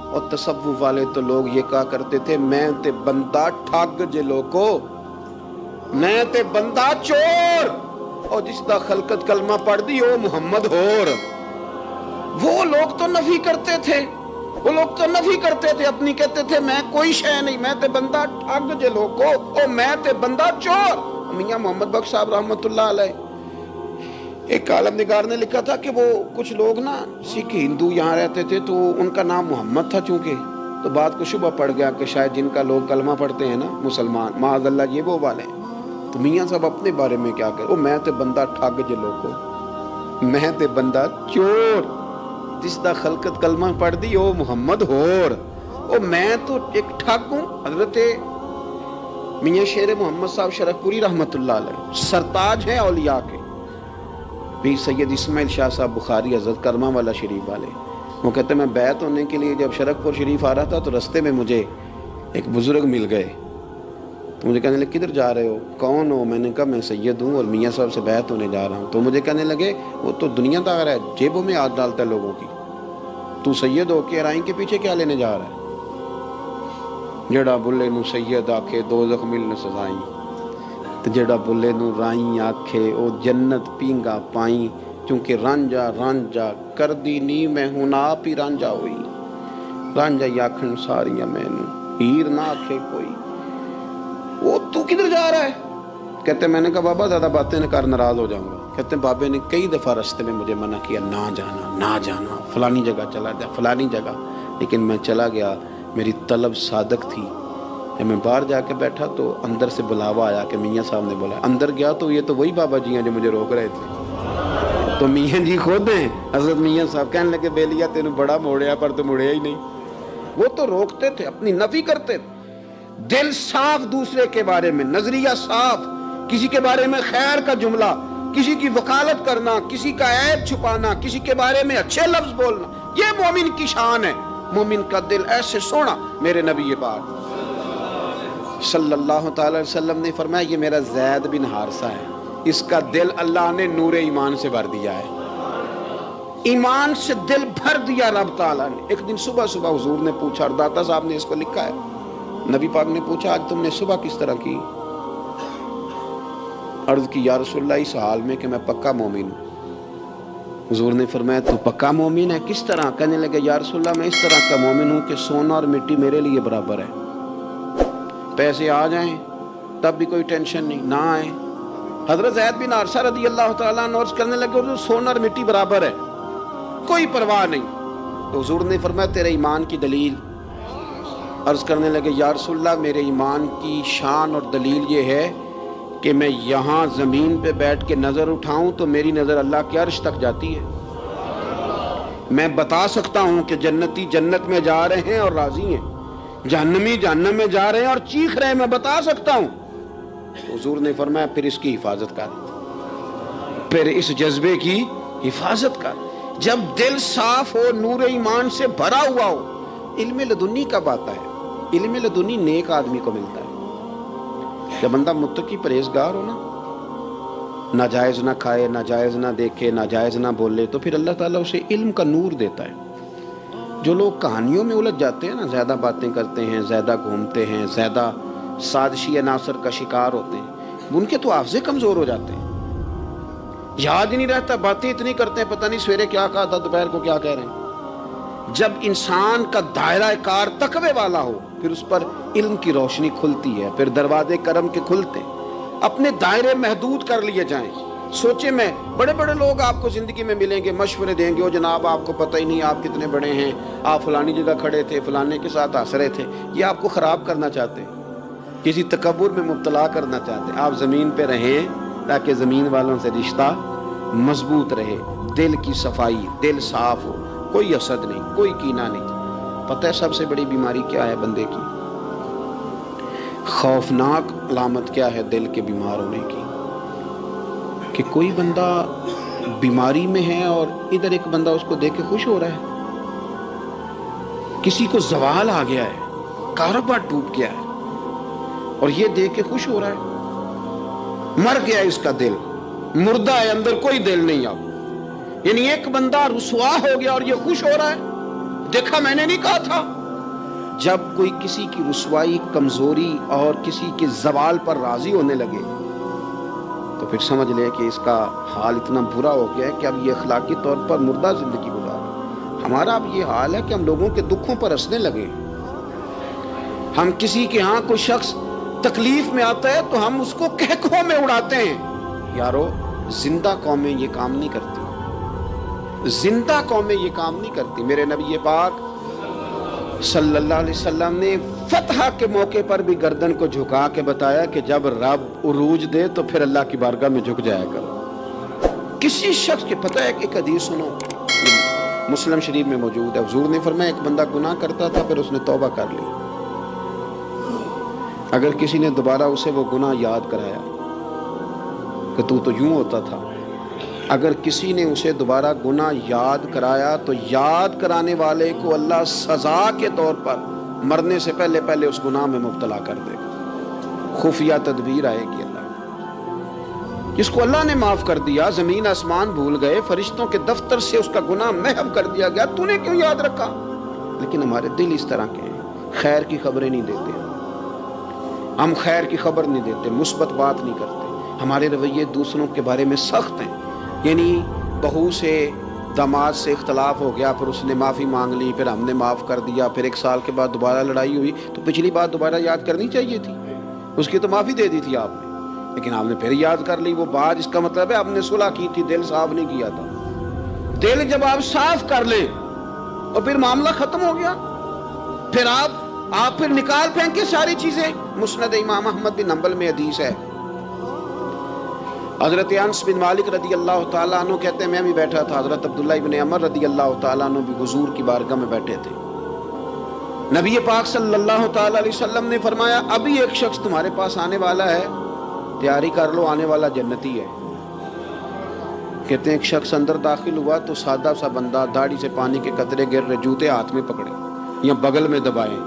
اور تصوف والے تو لوگ یہ کہا کرتے تھے میں تے بندہ ٹھگ جے لوکو، میں تے بندہ چور، اور جس دا خلقت کلمہ پڑھ دی او محمد ہور۔ وہ لوگ تو نفی کرتے تھے، وہ لوگ تو نفی کرتے تھے اپنی، کہتے تھے میں کوئی شے نہیں، میں تے بندہ ٹھگ جے لوکو، او میں تے بندہ چور۔ میاں محمد بخش صاحب رحمت اللہ علیہ، ایک عالم نگار نے لکھا تھا کہ وہ کچھ لوگ نا سکھ ہندو یہاں رہتے تھے تو ان کا نام محمد تھا چونکہ، تو بات کو شبہ پڑ گیا کہ شاید جن کا لوگ کلمہ پڑھتے ہیں نا مسلمان، معاذ اللہ یہ وہ والے ہیں۔ تو میاں صاحب اپنے بارے میں کیا کہے، او میں تے بندہ ٹھگ جے لوکو، میں تے بندہ چور، جس دا خلقت کلمہ پڑھ دی او محمد ہور، او میں تو ایک ٹھگ ہوں۔ حضرت میاں شیر محمد صاحب شرف پوری رحمت اللہ علیہ سرتاج ہیں اولیاء کے، بھی سید اسماعیل شاہ صاحب بخاری حضرت کرمہ والا شریف والے، وہ کہتے ہیں میں بیعت ہونے کے لیے جب شرف پور شریف آ رہا تھا تو رستے میں مجھے ایک بزرگ مل گئے، تو مجھے کہنے لگے کدھر جا رہے ہو، کون ہو؟ میں نے کہا میں سید ہوں اور میاں صاحب سے بیعت ہونے جا رہا ہوں۔ تو مجھے کہنے لگے وہ تو دنیا دار ہے، جیبوں میں ہاتھ ڈالتا ہے لوگوں کی، تو سید ہو کے رائیں کے پیچھے کیا لینے جا رہا ہے؟ جڑا بلے نو سید آکھے دوزخ ملن سزائیں، تو جڑا بلے نو رائیں آکھے او جنت پینگا پائیں، چونکہ رانجا رانجا کر دی نی میں ہوں آپ ہی رانجا ہوئی، رانجا یاکھن ساریاں میں نو ہیر نہ آکھے کوئی۔ وہ تو کدھر جا رہا ہے؟ کہتے میں نے کہا بابا زیادہ باتیں نہ کر ناراض ہو جاؤں گا۔ کہتے ہیں بابے نے کئی دفعہ رستے میں مجھے منع کیا نہ جانا نہ جانا، فلانی جگہ چلا جا فلانی جگہ، لیکن میں چلا گیا، میری طلب صادق تھی۔ میں باہر جا کے بیٹھا تو اندر سے بلاوا آیا کہ میاں صاحب نے بولا، اندر گیا تو یہ تو وہی بابا جی ہیں جو مجھے روک رہے تھے، تو میاں جی خود ہیں حضرت میاں صاحب، کہنے لگے بیلیا تینوں بڑا موڑیا پر تو مڑیا ہی نہیں۔ وہ تو روکتے تھے، اپنی نفی کرتے تھے، دل صاف دوسرے کے بارے میں، نظریہ صاف، کسی کے بارے میں خیر کا جملہ، کسی کی وکالت کرنا، کسی کا عیب چھپانا، کسی کے بارے میں اچھے لفظ بولنا، یہ مومن کی شان ہے۔ مومن کا دل ایسے سونا، میرے نبی پاک صلی اللہ تعالی علیہ وسلم نے فرمایا یہ میرا زید بن حارثہ ہے، اس کا دل اللہ نے نور ایمان سے بھر دیا ہے، ایمان سے دل بھر دیا رب تعالیٰ نے۔ ایک دن صبح صبح حضور نے پوچھا، اور داتا صاحب نے اس کو لکھا ہے، نبی پاک نے پوچھا آج تم نے صبح کس طرح کی؟ عرض کی یا رسول اللہ اس حال میں کہ میں پکا مومن ہوں۔ حضور نے فرمایا تو پکا مومن ہے، کس طرح؟ کہنے لگے یا رسول اللہ میں اس طرح کا مومن ہوں کہ سونا اور مٹی میرے لیے برابر ہے، پیسے آ جائیں تب بھی کوئی ٹینشن نہیں، نہ آئے۔ حضرت زید بن حارثہ رضی اللہ تعالیٰ عنہ عرض کرنے لگے حضور سونا اور مٹی برابر ہے، کوئی پرواہ نہیں۔ تو حضور نے فرمایا تیرے ایمان کی دلیل؟ عرض کرنے لگے یا رسول اللہ میرے ایمان کی شان اور دلیل یہ ہے کہ میں یہاں زمین پہ بیٹھ کے نظر اٹھاؤں تو میری نظر اللہ کے عرش تک جاتی ہے، میں بتا سکتا ہوں کہ جنتی جنت میں جا رہے ہیں اور راضی ہیں، جہنمی جہنم میں جا رہے ہیں اور چیخ رہے ہیں، میں بتا سکتا ہوں۔ حضور نے فرمایا پھر اس کی حفاظت کر، پھر اس جذبے کی حفاظت کر۔ جب دل صاف ہو، نور ایمان سے بھرا ہوا ہو، علم لدنی کب آتا ہے؟ علم لدنی نیک آدمی کو ملتا ہے جب بندہ متقی پرہیزگار ہو نا، ناجائز نہ کھائے، ناجائز نہ دیکھے، ناجائز نہ بولے، تو پھر اللہ تعالیٰ اسے علم کا نور دیتا ہے۔ جو لوگ کہانیوں میں الجھ جاتے ہیں نا، زیادہ باتیں کرتے ہیں، زیادہ گھومتے ہیں، زیادہ سازشی عناصر کا شکار ہوتے ہیں، ان کے تو حافظے کمزور ہو جاتے ہیں، یاد ہی نہیں رہتا، باتیں اتنی کرتے ہیں پتہ نہیں سویرے کیا کہا تھا، دوپہر کو کیا کہہ رہے ہیں۔ جب انسان کا دائرہ کار تقوی والا ہو پھر اس پر علم کی روشنی کھلتی ہے، پھر دروازے کرم کے کھلتے ہیں، اپنے دائرے محدود کر لیے جائیں۔ سوچیں میں بڑے بڑے لوگ آپ کو زندگی میں ملیں گے، مشورے دیں گے، وہ جناب آپ کو پتہ ہی نہیں آپ کتنے بڑے ہیں، آپ فلانی جگہ کھڑے تھے، فلانے کے ساتھ ہنس رہے تھے، یہ آپ کو خراب کرنا چاہتے ہیں، کسی تکبر میں مبتلا کرنا چاہتے ہیں۔ آپ زمین پہ رہیں تاکہ زمین والوں سے رشتہ مضبوط رہے، دل کی صفائی، دل صاف ہو، کوئی حسد نہیں، کوئی کینہ نہیں۔ پتہ ہے سب سے بڑی بیماری کیا ہے بندے کی؟ خوفناک علامت کیا ہے دل کے بیمار ہونے کی؟ کہ کوئی بندہ بیماری میں ہے اور ادھر ایک بندہ اس کو دیکھ کے خوش ہو رہا ہے، کسی کو زوال آ گیا ہے، کاروبار ڈوب گیا ہے اور یہ دیکھ کے خوش ہو رہا ہے، مر گیا اس کا دل، مردہ ہے، اندر کوئی دل نہیں اب۔ یعنی ایک بندہ رسوا ہو گیا اور یہ خوش ہو رہا ہے، دیکھا میں نے نہیں کہا تھا، جب کوئی کسی کی رسوائی، کمزوری اور کسی کے زوال پر راضی ہونے لگے تو پھر سمجھ لے کہ اس کا حال اتنا برا ہو گیا ہے کہ اب یہ اخلاقی طور پر مردہ زندگی گزار۔ ہمارا اب یہ حال ہے کہ ہم لوگوں کے دکھوں پر ہنسنے لگے۔ ہم کسی کے ہاں کوئی شخص تکلیف میں آتا ہے تو ہم اس کو کہکوں میں اڑاتے ہیں۔ یارو، زندہ قومیں یہ کام نہیں کرتی، زندہ قومیں یہ کام نہیں کرتی۔ میرے نبی پاک صلی اللہ علیہ وسلم نے فتح کے موقع پر بھی گردن کو جھکا کے بتایا کہ جب رب عروج دے تو پھر اللہ کی بارگاہ میں جھک جایا کرو۔ کسی شخص کے پتہ ہے کہ ایک حدیث سنو، مسلم شریف میں موجود ہے، حضور نے فرمایا ایک بندہ گناہ کرتا تھا، پھر اس نے توبہ کر لی۔ اگر کسی نے دوبارہ اسے وہ گناہ یاد کرایا کہ تو یوں ہوتا تھا، اگر کسی نے اسے دوبارہ گناہ یاد کرایا تو یاد کرانے والے کو اللہ سزا کے طور پر مرنے سے پہلے پہلے اس گناہ میں مبتلا کر دے گا۔ خفیہ تدبیر آئے گی اللہ، جس کو اللہ نے معاف کر دیا، زمین آسمان بھول گئے، فرشتوں کے دفتر سے اس کا گناہ محو کر دیا گیا، تو نے کیوں یاد رکھا؟ لیکن ہمارے دل اس طرح کے ہیں، خیر کی خبریں نہیں دیتے، ہم خیر کی خبر نہیں دیتے، مثبت بات نہیں کرتے، ہمارے رویے دوسروں کے بارے میں سخت ہیں۔ یعنی بہو سے داماد سے اختلاف ہو گیا، پھر اس نے معافی مانگ لی، پھر ہم نے معاف کر دیا، پھر 1 سال کے بعد دوبارہ لڑائی ہوئی تو پچھلی بات دوبارہ یاد کرنی چاہیے تھی، اس کی تو معافی دے دی تھی آپ نے، لیکن آپ نے پھر یاد کر لی وہ بات۔ اس کا مطلب ہے آپ نے صلح کی تھی، دل صاف نہیں کیا تھا۔ دل جب آپ صاف کر لیں اور پھر معاملہ ختم ہو گیا، پھر آپ پھر نکال پھینکے ساری چیزیں۔ مسند امام احمد بن حنبل میں حدیث ہے، حضرت انس بن مالک رضی اللہ تعالیٰ عنہ کہتے ہیں میں بھی بیٹھا تھا، حضرت عبداللہ ابن عمر رضی اللہ تعالیٰ عنہ بھی حضور کی بارگاہ میں بیٹھے تھے۔ نبی پاک صلی اللہ تعالیٰ علیہ وسلم نے فرمایا ابھی ایک شخص تمہارے پاس آنے والا ہے، تیاری کر لو، آنے والا جنتی ہے۔ کہتے ہیں ایک شخص اندر داخل ہوا تو سادہ سا بندہ، داڑھی سے پانی کے قطرے گر رہے، جوتے ہاتھ میں پکڑے یا بغل میں دبائے،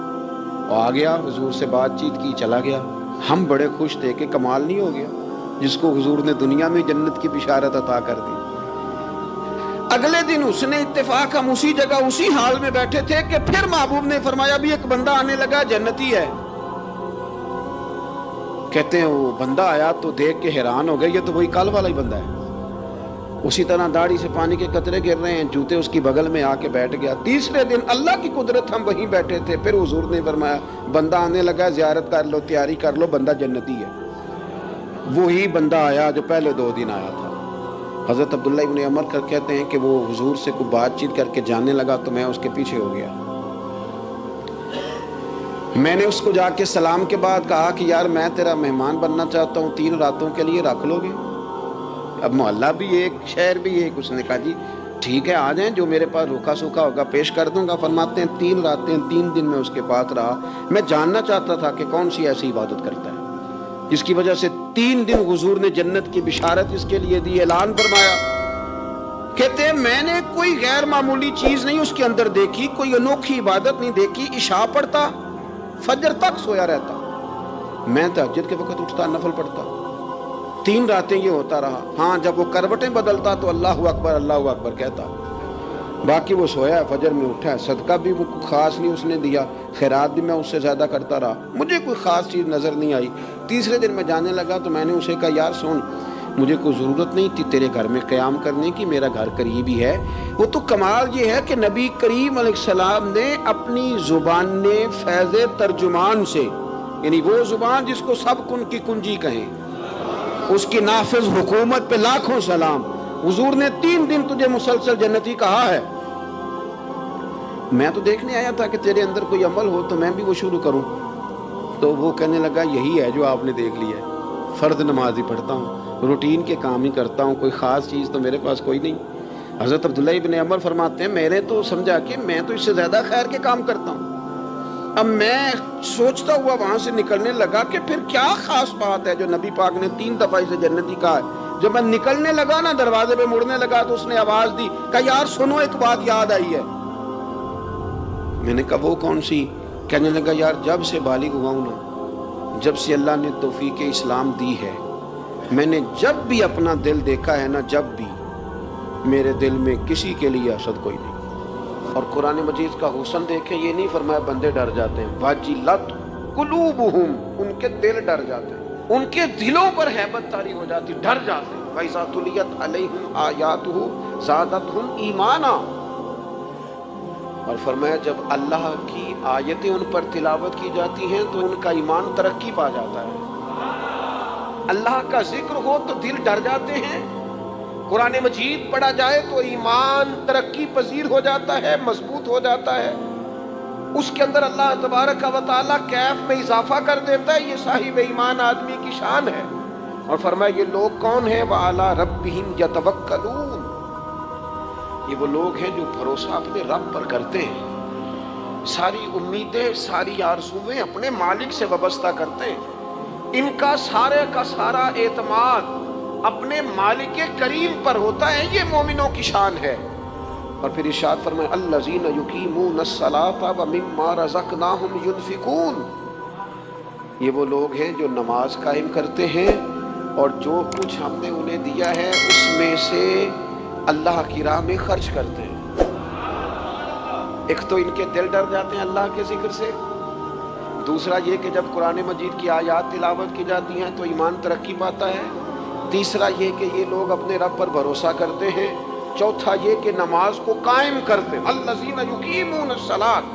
اور آ گیا، حضور سے بات چیت کی، چلا گیا۔ ہم بڑے خوش تھے کہ کمال نہیں ہو گیا، جس کو حضور نے دنیا میں جنت کی بشارت عطا کر دی۔ اگلے دن اس نے اتفاق، ہم اسی جگہ اسی حال میں بیٹھے تھے کہ پھر محبوب نے فرمایا بھی ایک بندہ آنے لگا، جنتی ہے۔ کہتے ہیں وہ بندہ آیا تو دیکھ کے حیران ہو گئے، یہ تو وہی کل والا ہی بندہ ہے، اسی طرح داڑھی سے پانی کے قطرے گر رہے ہیں، جوتے اس کی بغل میں آ کے بیٹھ گیا۔ تیسرے دن اللہ کی قدرت ہم وہیں بیٹھے تھے، پھر حضور نے فرمایا بندہ آنے لگا، زیارت کر لو، تیاری کر لو، بندہ جنتی ہے۔ وہی بندہ آیا جو پہلے 2 دن آیا تھا۔ حضرت عبداللہ ابن عمر کہتے ہیں کہ وہ حضور سے کوئی بات چیت کر کے جانے لگا تو میں اس کے پیچھے ہو گیا۔ میں نے اس کو جا کے سلام کے بعد کہا کہ یار میں تیرا مہمان بننا چاہتا ہوں، 3 راتوں کے لیے رکھ لو گے؟ اب محلہ بھی ایک، شہر بھی ایک۔ اس نے کہا جی ٹھیک ہے، آ جائیں، جو میرے پاس روکھا سوکھا ہوگا پیش کر دوں گا۔ فرماتے ہیں 3 راتیں 3 دن میں اس کے پاس رہا۔ میں جاننا چاہتا تھا کہ کون سی ایسی عبادت کرتا ہے جس کی وجہ سے 3 دن حضور نے جنت کی بشارت اس کے لیے دی، اعلان فرمایا۔ کہتے ہیں میں نے کوئی غیر معمولی چیز نہیں اس کے اندر دیکھی، کوئی انوکھی عبادت نہیں دیکھی۔ عشاء پڑھتا، فجر تک سویا رہتا، میں تہجد کے وقت اٹھتا، نفل پڑھتا۔ 3 راتیں یہ ہوتا رہا۔ ہاں جب وہ کروٹیں بدلتا تو اللہ اکبر کہتا، باقی وہ سویا ہے، فجر میں اٹھا ہے۔ صدقہ بھی خاص نہیں اس نے دیا، خیرات بھی میں اس سے زیادہ کرتا رہا، مجھے کوئی خاص چیز نظر نہیں آئی۔ تیسرے دن میں جانے لگا تو میں نے اسے کہا یار سن، مجھے کوئی ضرورت نہیں تھی تیرے گھر میں قیام کرنے کی، میرا گھر قریب ہی ہے۔ وہ تو کمال یہ ہے کہ نبی کریم علیہ السلام نے اپنی زبان فیض ترجمان سے، یعنی وہ زبان جس کو سب کن کی کنجی کہیں، اس کی نافذ حکومت پہ لاکھوں سلام، حضور نے 3 دن تجھے مسلسل جنتی کہا ہے۔ میں تو دیکھنے آیا تھا کہ تیرے اندر کوئی عمل ہو تو میں بھی وہ شروع کروں۔ تو وہ کہنے لگا یہی ہے جو آپ نے دیکھ لیا ہے، فرض نماز ہی پڑھتا ہوں، روٹین کے کام ہی کرتا ہوں، کوئی خاص چیز تو میرے پاس کوئی نہیں۔ حضرت عبداللہ ابن عمر فرماتے ہیں میں نے تو سمجھا کہ میں تو اس سے زیادہ خیر کے کام کرتا ہوں۔ اب میں سوچتا ہوا وہاں سے نکلنے لگا کہ پھر کیا خاص بات ہے جو نبی پاک نے 3 دفعہ اسے جنتی کہا ہے۔ جب میں نکلنے لگا نا، دروازے پہ مڑنے لگا تو اس نے آواز دی، کہا یار سنو، ایک بات یاد آئی ہے۔ میں نے کہا وہ کون سی؟ کہنے لگا یار جب سے بالغ ہوا ہوں نا، جب سے اللہ نے توفیق اسلام دی ہے، میں نے جب بھی اپنا دل دیکھا ہے نا، جب بھی میرے دل میں کسی کے لیے حسد کوئی نہیں، اور قرآن مجید کا حسن دیکھیں، یہ نہیں فرمایا بندے ڈر جاتے ہیں، واجلت قلوبہم، ان کے دل ڈر جاتے ہیں، ان کے دلوں پر ہیبت طاری ہو جاتی، ڈر جاتے ہیں۔ وَإِذَا تُلِيَتْ عَلَيْهِمْ آيَاتُهُ زَادَتْهُمْ ایمانا، اور فرمایا جب اللہ کی آیتیں ان پر تلاوت کی جاتی ہیں تو ان کا ایمان ترقی پا جاتا ہے۔ اللہ کا ذکر ہو تو دل ڈر جاتے ہیں، قرآن مجید پڑھا جائے تو ایمان ترقی پذیر ہو جاتا ہے، مضبوط ہو جاتا ہے، اس کے اندر اللہ تبارک و تعالیٰ کیف میں اضافہ کر دیتا ہے۔ یہ صاحب ایمان آدمی کی شان ہے۔ اور فرمایا یہ لوگ کون ہیں؟ وَعَلَىٰ رَبِّهِمْ يَتَوَكَّلُونَ، یہ وہ لوگ ہیں جو بھروسہ اپنے رب پر کرتے ہیں، ساری امیدیں، ساری آرزویں اپنے مالک سے وابستہ کرتے ہیں، ان کا سارے کا سارا اعتماد اپنے مالک کریم پر ہوتا ہے۔ یہ مومنوں کی شان ہے۔ اور پھر ارشاد فرمائے الذین یقیمون الصلاۃ ومما رزقناہم ینفقون، یہ وہ لوگ ہیں جو نماز قائم کرتے ہیں اور جو کچھ ہم نے انہیں دیا ہے اس میں سے اللہ کی راہ میں خرچ کرتے ہیں۔ ایک تو ان کے دل ڈر جاتے ہیں اللہ کے ذکر سے، دوسرا یہ کہ جب قرآن مجید کی آیات تلاوت کی جاتی ہیں تو ایمان ترقی پاتا ہے، تیسرا یہ کہ یہ لوگ اپنے رب پر بھروسہ کرتے ہیں، چوتھا یہ کہ نماز کو قائم کرتے ہیں۔ الذین یقیمون الصلاۃ،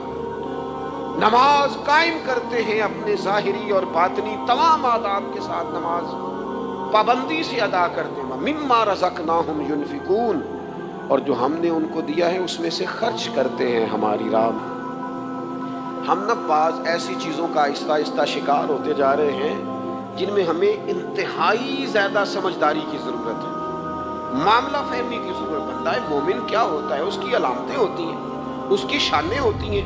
نماز قائم کرتے ہیں، اپنے ظاہری اور باطنی تمام آداب کے ساتھ نماز پابندی سے ادا کرتے ہیں۔ مما رزقناہم ینفقون، اور جو ہم نے ان کو دیا ہے اس میں سے خرچ کرتے ہیں ہماری راہ میں۔ ہم نہ بعض ایسی چیزوں کا آہستہ آہستہ شکار ہوتے جا رہے ہیں جن میں ہمیں انتہائی زیادہ سمجھداری کی ضرورت ہے، معاملہ فہمی کی ضرورت۔ بندہ مومن کیا ہوتا ہے، اس کی علامتیں ہوتی ہیں، اس کی شانیں ہوتی ہیں۔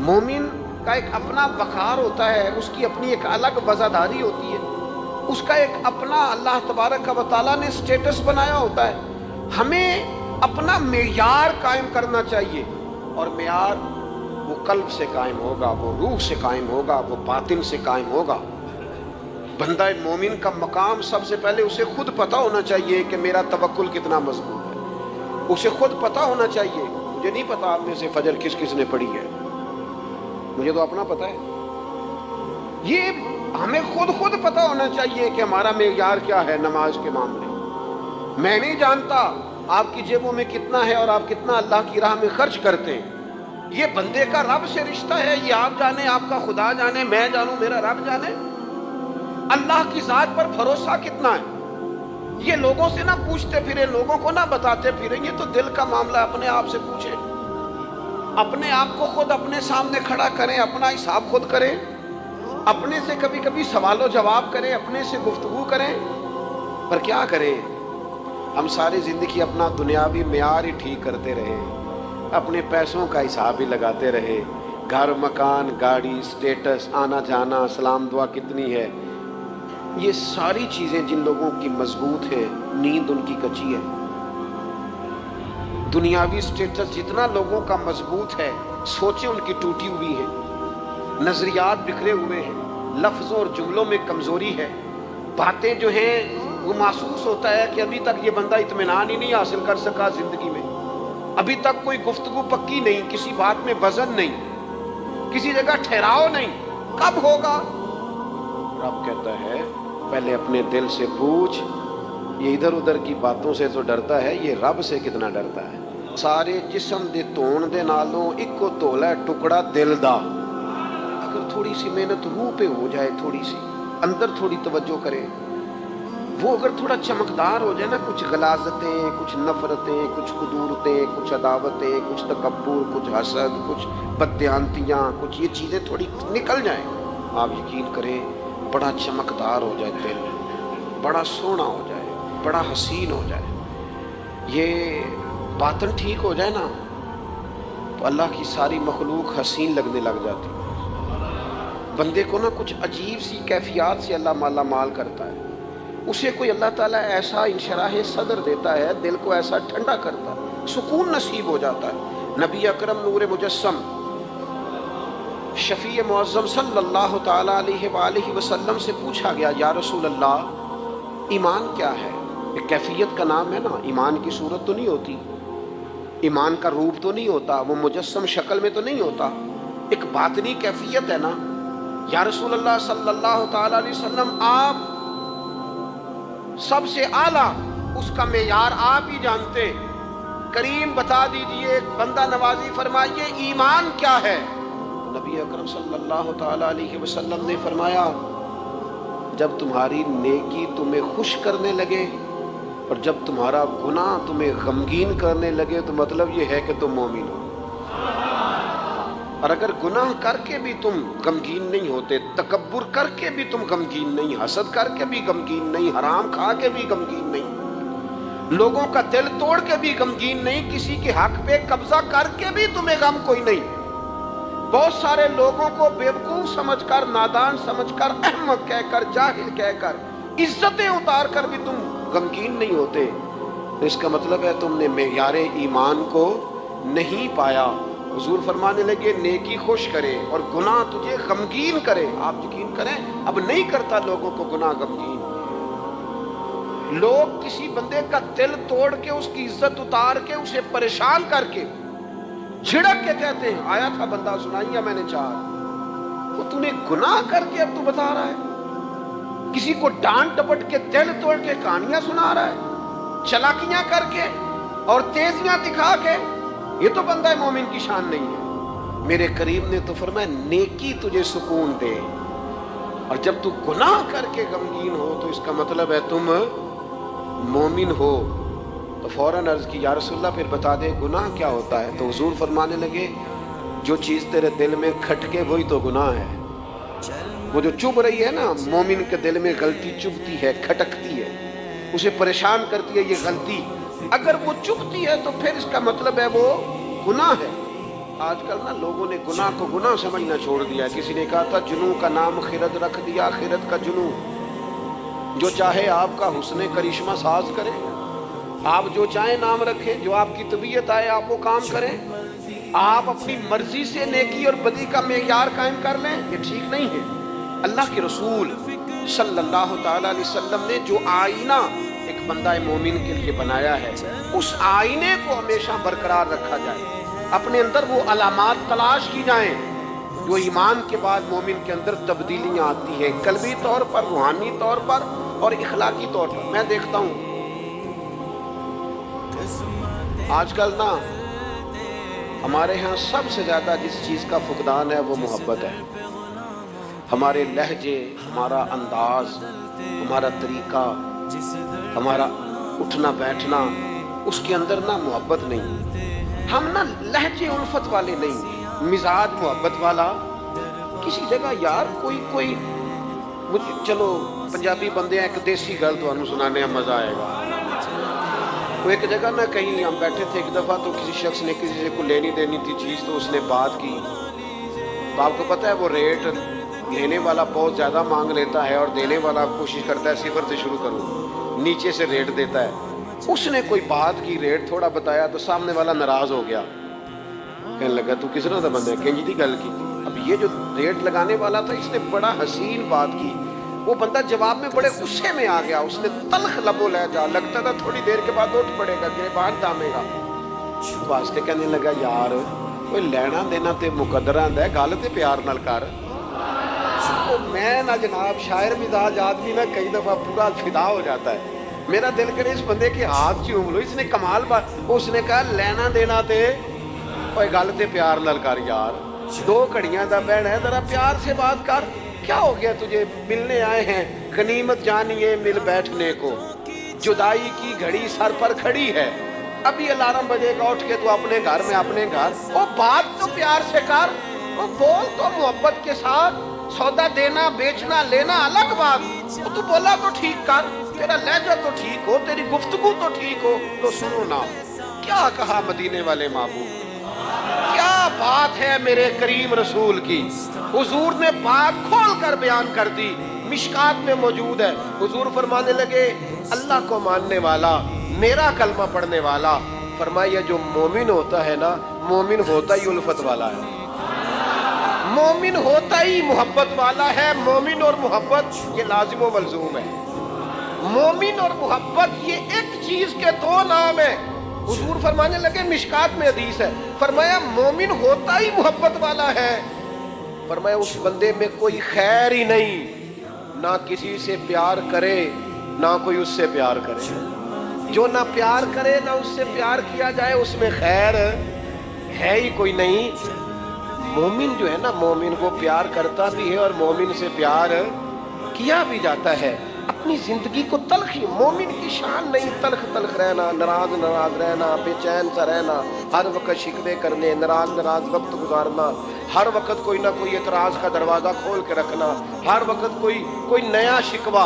مومن کا ایک اپنا وقار ہوتا ہے، اس کی اپنی ایک الگ وزاداری ہوتی ہے، اس کا ایک اپنا اللہ تبارک و تعالیٰ نے سٹیٹس بنایا ہوتا ہے۔ ہمیں اپنا معیار قائم کرنا چاہیے، اور معیار وہ قلب سے قائم ہوگا، وہ روح سے قائم ہوگا، وہ باطن سے قائم ہوگا۔ بندہ مومن کا مقام سب سے پہلے اسے خود پتہ ہونا چاہیے کہ میرا توکل کتنا مضبوط ہے، اسے خود پتہ ہونا چاہیے۔ مجھے نہیں پتا آپ میں سے فجر کس کس نے پڑھی ہے، مجھے تو اپنا پتہ ہے۔ یہ ہمیں خود پتہ ہونا چاہیے کہ ہمارا معیار کیا ہے نماز کے معاملے۔ میں نہیں جانتا آپ کی جیبوں میں کتنا ہے اور آپ کتنا اللہ کی راہ میں خرچ کرتے ہیں، یہ بندے کا رب سے رشتہ ہے، یہ آپ جانے، آپ کا خدا جانے، میں جانوں، میرا رب جانے۔ اللہ کی ذات پر بھروسہ کتنا ہے، یہ لوگوں سے نہ پوچھتے پھرے، لوگوں کو نہ بتاتے پھرے، یہ تو دل کا معاملہ اپنے آپ سے پوچھے، اپنے آپ کو خود اپنے سامنے کھڑا کریں، اپنا حساب خود کریں، اپنے سے کبھی کبھی سوال و جواب کریں، اپنے سے گفتگو کریں۔ پر کیا کریں، ہم ساری زندگی اپنا دنیاوی معیار ہی ٹھیک کرتے رہے، اپنے پیسوں کا حساب ہی لگاتے رہے، گھر، مکان، گاڑی، سٹیٹس، آنا جانا، سلام دعا کتنی ہے، یہ ساری چیزیں جن لوگوں کی مضبوط ہیں، نیند ان کی کچی ہے۔ دنیاوی سٹیٹس جتنا لوگوں کا مضبوط ہے، سوچیں ان کی ٹوٹی ہوئی ہیں، نظریات بکھرے ہوئے ہیں، لفظوں اور جملوں میں کمزوری ہے، باتیں جو ہیں وہ محسوس ہوتا ہے کہ ابھی تک یہ بندہ اطمینان ہی نہیں حاصل کر سکا زندگی میں، ابھی تک کوئی گفتگو پکی نہیں، کسی بات میں وزن نہیں، کسی جگہ ٹھہراؤ نہیں، کب ہوگا؟ رب کہتا ہے پہلے اپنے دل سے پوچھ، یہ ادھر ادھر کی باتوں سے تو ڈرتا ہے، یہ رب سے کتنا ڈرتا ہے۔ سارے جسم دے تون دے نالوں ایکو تولا ہے ٹکڑا دل دا۔ اگر تھوڑی سی محنت روح پہ ہو جائے، تھوڑی سی اندر تھوڑی توجہ کرے، وہ اگر تھوڑا چمکدار ہو جائے نا، کچھ غلاظتیں، کچھ نفرتیں، کچھ قدورتیں، کچھ عداوتیں، کچھ تکبر، کچھ حسد، کچھ بددیانتیاں، کچھ یہ چیزیں تھوڑی نکل جائیں، آپ یقین کریں بڑا چمکدار ہو جائے دل، بڑا سونا ہو جائے، بڑا حسین ہو جائے۔ یہ باطن ٹھیک ہو جائے نا تو اللہ کی ساری مخلوق حسین لگنے لگ جاتی، بندے کو نا کچھ عجیب سی کیفیات سے اللہ مالا مال کرتا ہے، اسے کوئی اللہ تعالیٰ ایسا انشراح صدر دیتا ہے، دل کو ایسا ٹھنڈا کرتا ہے، سکون نصیب ہو جاتا ہے۔ نبی اکرم نور مجسم شفیع معظم صلی اللہ تعالیٰ علیہ وآلہ وسلم سے پوچھا گیا، یا رسول اللہ ایمان کیا ہے؟ ایک کیفیت کا نام ہے نا، ایمان کی صورت تو نہیں ہوتی، ایمان کا روپ تو نہیں ہوتا، وہ مجسم شکل میں تو نہیں ہوتا، ایک باطنی کیفیت ہے نا۔ یا رسول اللہ صلی اللہ تعالی علیہ وسلم، آپ سب سے اعلیٰ، اس کا معیار آپ ہی جانتے۔ کریم بتا دیجئے، بندہ نوازی فرمائیے ایمان کیا ہے؟ نبی اکرم صلی اللہ تعالی علیہ وسلم نے فرمایا، جب تمہاری نیکی تمہیں خوش کرنے لگے اور جب تمہارا گناہ تمہیں غمگین کرنے لگے تو مطلب یہ ہے کہ تم مومن ہو۔ اور اگر گناہ کر کے بھی تم غمگین نہیں ہوتے، تکبر کر کے بھی تم غمگین نہیں، حسد کر کے بھی غمگین نہیں، حرام کھا کے بھی غمگین نہیں، لوگوں کا دل توڑ کے بھی غمگین نہیں، کسی کے حق پہ قبضہ کر کے بھی تمہیں غم کوئی نہیں، بہت سارے لوگوں کو بیوقوف سمجھ کر، نادان سمجھ کر، احمق کہہ کر، جاہل کہہ کر، عزتیں اتار کر بھی تم غمگین نہیں ہوتے، تو اس کا مطلب ہے تم نے معیار ایمان کو نہیں پایا۔ حضور فرمانے لگے نیکی خوش کرے اور گناہ تجھے غمگین کرے۔ آپ یقین کریں اب نہیں کرتا لوگوں کو گناہ غمگین۔ لوگ کسی بندے کا دل توڑ کے، اس کی عزت اتار کے، اسے پریشان کر کے، جھڑک کے کہتے ہیں آیا تھا بندہ، سنائیا میں نے چار، وہ تو نے گناہ کر کے اب تو بتا رہا ہے، کسی کو ڈانٹ ڈپٹ کے دل توڑ کے کہانیاں سنا رہا ہے، چلاکیاں کر کے اور تیزیاں دکھا کے، یہ تو بندہ مومن کی شان نہیں ہے۔ میرے کریم نے تو فرمایا نیکی تجھے سکون دے، اور جب تو گناہ کر کے غمگین ہو تو اس کا مطلب ہے تم مومن ہو۔ تو فوراً عرض کی یا رسول اللہ پھر بتا دے گناہ کیا ہوتا ہے؟ تو حضور فرمانے لگے جو چیز تیرے دل میں کھٹکے وہی تو گناہ ہے۔ وہ جو چبھ رہی ہے نا، مومن کے دل میں غلطی چبھتی ہے، کھٹکتی ہے، اسے پریشان کرتی ہے یہ غلطی، اگر وہ چبھتی ہے تو پھر اس کا مطلب ہے وہ گناہ ہے۔ آج کل نا لوگوں نے گناہ کو گناہ سمجھنا چھوڑ دیا ہے۔ کسی نے کہا تھا جنوں کا نام خرد رکھ دیا، خرد کا جنوں، جو چاہے آپ کا حسن کرشمہ ساز کرے، آپ جو چاہیں نام رکھیں، جو آپ کی طبیعت آئے آپ وہ کام کریں، آپ اپنی مرضی سے نیکی اور بدی کا معیار قائم کر لیں، یہ ٹھیک نہیں ہے۔ اللہ کے رسول صلی اللہ تعالی علیہ وسلم نے جو آئینہ ایک بندہ مومن کے لیے بنایا ہے، اس آئینے کو ہمیشہ برقرار رکھا جائے، اپنے اندر وہ علامات تلاش کی جائیں جو ایمان کے بعد مومن کے اندر تبدیلیاں آتی ہیں، قلبی طور پر، روحانی طور پر اور اخلاقی طور پر۔ میں دیکھتا ہوں آج کل نا ہمارے ہاں سب سے زیادہ جس چیز کا فقدان ہے وہ محبت ہے۔ ہمارے لہجے، ہمارا انداز، ہمارا طریقہ، ہمارا اٹھنا بیٹھنا، اس کے اندر نا محبت نہیں۔ ہم نا لہجے الفت والے نہیں، مزاج محبت والا۔ کسی جگہ یار کوئی چلو پنجابی بندے ہیں، ایک دیسی گل تو ہم سنانے میں مزہ آئے گا۔ وہ ایک جگہ نہ کہیں ہم بیٹھے تھے ایک دفعہ، تو کسی شخص نے کسی سے کو لینی دینی تھی چیز، تو اس نے بات کی، تو آپ کو پتہ ہے وہ ریٹ لینے والا بہت زیادہ مانگ لیتا ہے اور دینے والا کوشش کرتا ہے صفر سے شروع کروں، نیچے سے ریٹ دیتا ہے۔ اس نے کوئی بات کی، ریٹ تھوڑا بتایا تو سامنے والا ناراض ہو گیا، کہنے لگا تو کس طرح کا بندہ ہے، کنجی دی گل کی۔ اب یہ جو ریٹ لگانے والا تھا اس نے بڑا حسین بات کی، وہ بندہ جواب میں بڑے غصے میں آ گیا، اس نے تلخ لبو لہجہ، لگتا تھا تھوڑی دیر کے بعد اٹھ پڑے گا، گریبان تھامے گا۔ واسطے کہنے لگا یار کوئی لینا دینا تے مقدرہ ہے، گل تے پیار نال کر۔ میں نہ جناب شاعر مزاج آدمی نہ کئی دفعہ پورا فدا ہو جاتا ہے، میرا دل کرے اس بندے کے ہاتھ چوم لو، اس نے کمال بات، اس نے کہا لینا دینا تے کوئی گل تے پیار نال کر یار، دو کڑیاں دا بہن ہے، ذرا پیار سے بات کر، کیا ہو گیا تجھے، ملنے آئے ہیں، غنیمت جانیے مل بیٹھنے کو، جدائی کی گھڑی سر پر کھڑی ہے، ابھی الارم بجے گا اٹھ کے تو اپنے گھر میں اپنے گھر، وہ بات تو پیار سے کر، وہ بول تو محبت کے ساتھ، سودا دینا بیچنا لینا الگ بات، وہ تو بولا تو ٹھیک کر، تیرا لہجہ تو ٹھیک ہو، تیری گفتگو تو ٹھیک ہو، تو سنو نا کیا کہا مدینے والے محبوب، کیا بات ہے میرے کریم رسول کی۔ حضور نے بات کھول کر بیان کر دی، مشکات میں موجود ہے۔ حضور فرمانے لگے اللہ کو ماننے والا، میرا کلمہ پڑھنے والا، فرمایا جو مومن ہوتا ہے نا، مومن ہوتا ہی الفت والا ہے، مومن ہوتا ہی محبت والا ہے۔ مومن اور محبت یہ لازم و ملزوم ہے، مومن اور محبت یہ ایک چیز کے دو نام ہیں۔ حضور فرمانے لگے، مشکات میں حدیث ہے، فرمایا مومن ہوتا ہی محبت والا ہے، فرمایا اس بندے میں کوئی خیر ہی نہیں، نہ کسی سے پیار کرے نہ کوئی اس سے پیار کرے، جو نہ پیار کرے نہ اس سے پیار کیا جائے اس میں خیر ہے ہی کوئی نہیں۔ مومن جو ہے نا، مومن کو پیار کرتا بھی ہے اور مومن سے پیار کیا بھی جاتا ہے۔ اپنی زندگی کو تلخی، مومن کی شان نہیں تلخ تلخ رہنا، ناراض ناراض رہنا، بے چین سا رہنا، ہر وقت شکوے کرنے، ناراض ناراض وقت گزارنا، ہر وقت کوئی نہ کوئی اعتراض کا دروازہ کھول کے رکھنا، ہر وقت کوئی نیا شکوہ،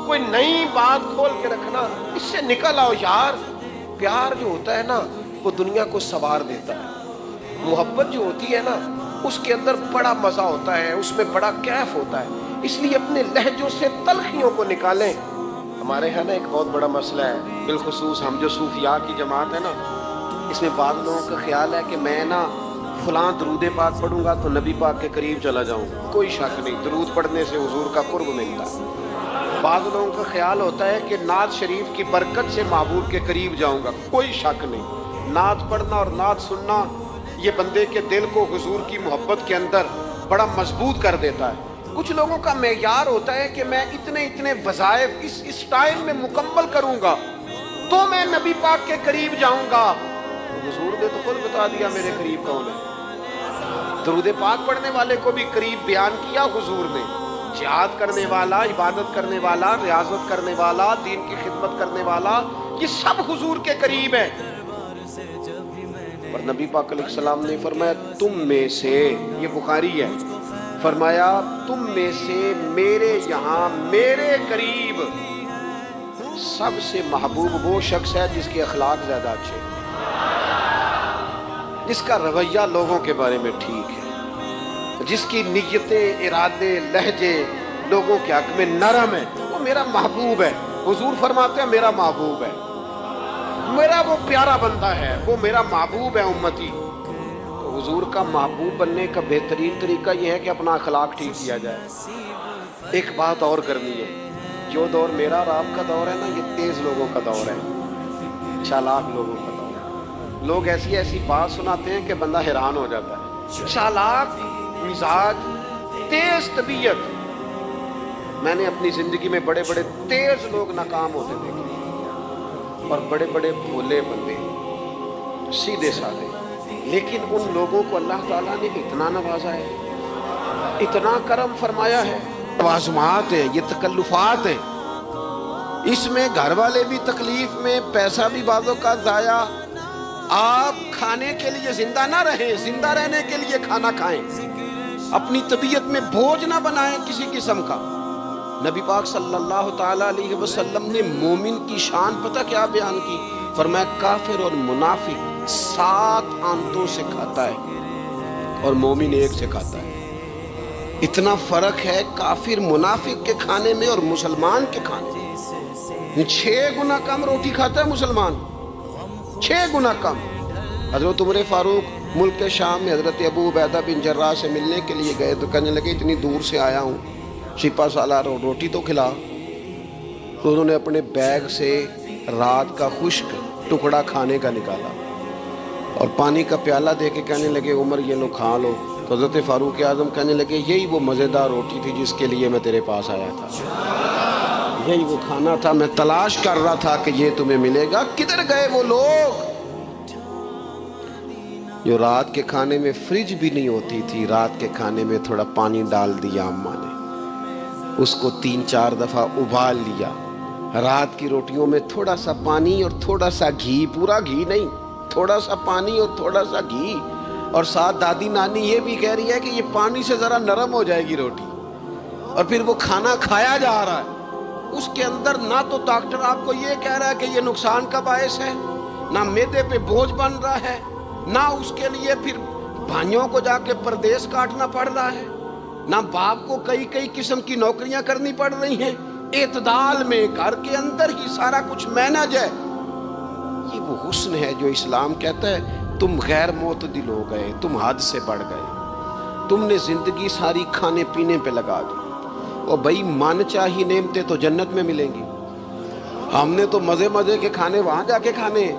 کوئی نئی بات کھول کے رکھنا، اس سے نکل آؤ یار۔ پیار جو ہوتا ہے نا وہ دنیا کو سنوار دیتا ہے، محبت جو ہوتی ہے نا اس کے اندر بڑا مزہ ہوتا ہے، اس میں بڑا کیف ہوتا ہے، اس لیے اپنے لہجوں سے تلخیوں کو نکالیں۔ ہمارے ہاں نا ایک بہت بڑا مسئلہ ہے، بالخصوص ہم جو صوفیاء کی جماعت ہے نا، اس میں بعض لوگوں کا خیال ہے کہ میں نا فلاں درود پاک پڑھوں گا تو نبی پاک کے قریب چلا جاؤں گا۔ کوئی شک نہیں، درود پڑھنے سے حضور کا قرب ملتا ہے۔ بعض لوگوں کا خیال ہوتا ہے کہ نعت شریف کی برکت سے محبوب کے قریب جاؤں گا۔ کوئی شک نہیں، نعت پڑھنا اور نعت سننا یہ بندے کے دل کو حضور کی محبت کے اندر بڑا مضبوط کر دیتا ہے۔ کچھ لوگوں کا معیار ہوتا ہے کہ میں اتنے وظائف اس ٹائم میں مکمل کروں گا تو میں نبی پاک کے قریب جاؤں گا۔ حضور نے تو خود بتا دیا میرے قریب کون ہے۔ درود پاک پڑھنے والے کو بھی قریب بیان کیا حضور نے، جہاد کرنے والا، عبادت کرنے والا، ریاضت کرنے والا، دین کی خدمت کرنے والا، یہ سب حضور کے قریب ہے۔ اور نبی پاک علیہ السلام نے فرمایا تم میں سے، یہ بخاری ہے، فرمایا تم میں سے میرے یہاں میرے قریب سب سے محبوب وہ شخص ہے جس کے اخلاق زیادہ اچھے، جس کا رویہ لوگوں کے بارے میں ٹھیک ہے، جس کی نیتیں، ارادے، لہجے لوگوں کے حق میں نرم ہے، وہ میرا محبوب ہے۔ حضور فرماتے ہیں میرا محبوب ہے، میرا وہ پیارا بندہ ہے، وہ میرا محبوب ہے امتی۔ تو حضور کا محبوب بننے کا بہترین طریقہ یہ ہے کہ اپنا اخلاق ٹھیک کیا جائے۔ ایک بات اور کرنی ہے، جو دور میرا اور آپ کا دور ہے نا، یہ تیز لوگوں کا دور ہے، چالاک لوگوں کا دور ہے۔ لوگ ایسی ایسی بات سناتے ہیں کہ بندہ حیران ہو جاتا ہے، چالاک مزاج، تیز طبیعت۔ میں نے اپنی زندگی میں بڑے بڑے تیز لوگ ناکام ہوتے دیکھے اور بڑے بڑے بھولے بندے سیدھے سادے، لیکن ان لوگوں کو اللہ تعالیٰ نے اتنا نوازا ہے، اتنا کرم فرمایا ہے۔ آزمات ہیں، یہ تکلفات ہیں، اس میں گھر والے بھی تکلیف میں، پیسہ بھی بعضوں کا ضائع۔ آپ کھانے کے لیے زندہ نہ رہیں، زندہ رہنے کے لیے کھانا کھائیں، اپنی طبیعت میں بوجھ نہ بنائیں کسی قسم کا۔ نبی پاک صلی اللہ تعالیٰ علیہ وسلم نے مومن کی شان پتہ کیا بیان کی؟ فرمایا کافر اور منافق 7 آنتوں سے کھاتا ہے اور مومن 1 سے کھاتا ہے۔ اتنا فرق ہے کافر منافق کے کھانے میں اور مسلمان کے کھانے میں۔ 6 گنا کم روٹی کھاتا ہے مسلمان، 6 گنا کم۔ حضرت عمر فاروق ملک شام میں حضرت ابو عبیدہ بن جراح سے ملنے کے لیے گئے تو کہنے لگے اتنی دور سے آیا ہوں، سپہ سالار روٹی تو کھلا۔ تو انہوں نے اپنے بیگ سے رات کا خشک ٹکڑا کھانے کا نکالا اور پانی کا پیالہ دے کے کہنے لگے عمر یہ لو کھا لو۔ تو حضرت فاروق اعظم کہنے لگے یہی وہ مزیدار روٹی تھی جس کے لیے میں تیرے پاس آیا تھا، یہی وہ کھانا تھا، میں تلاش کر رہا تھا کہ یہ تمہیں ملے گا۔ کدھر گئے وہ لوگ جو رات کے کھانے میں فریج بھی نہیں ہوتی تھی، رات کے کھانے میں تھوڑا پانی ڈال دیا اماں نے، اس کو 3-4 دفعہ ابال لیا، رات کی روٹیوں میں تھوڑا سا پانی اور تھوڑا سا گھی، پورا گھی نہیں، تھوڑا سا پانی اور تھوڑا سا گھی، اور ساتھ دادی نانی یہ بھی کہہ رہی ہے کہ یہ پانی سے ذرا نرم ہو جائے گی روٹی، اور پھر وہ کھانا کھایا جا رہا ہے۔ اس کے اندر نہ تو ڈاکٹر آپ کو یہ کہہ رہا ہے کہ یہ نقصان کا باعث ہے، نہ معدے پہ بوجھ بن رہا ہے، نہ اس کے لیے پھر بھائیوں کو جا کے پردیس کاٹنا پڑ رہا ہے، نہ باپ کو کئی قسم کی نوکریاں کرنی پڑ رہی ہیں، اعتدال میں گھر کے اندر ہی سارا کچھ مینج ہے۔ یہ وہ حسن ہے جو اسلام کہتا ہے تم غیر معتدل ہو گئے، تم حد سے بڑھ گئے، تم نے زندگی ساری کھانے پینے پہ لگا دی۔ اور بھائی من چاہی نعمتیں تو جنت میں ملیں گی، ہم نے تو مزے کے کھانے وہاں جا کے کھانے ہیں۔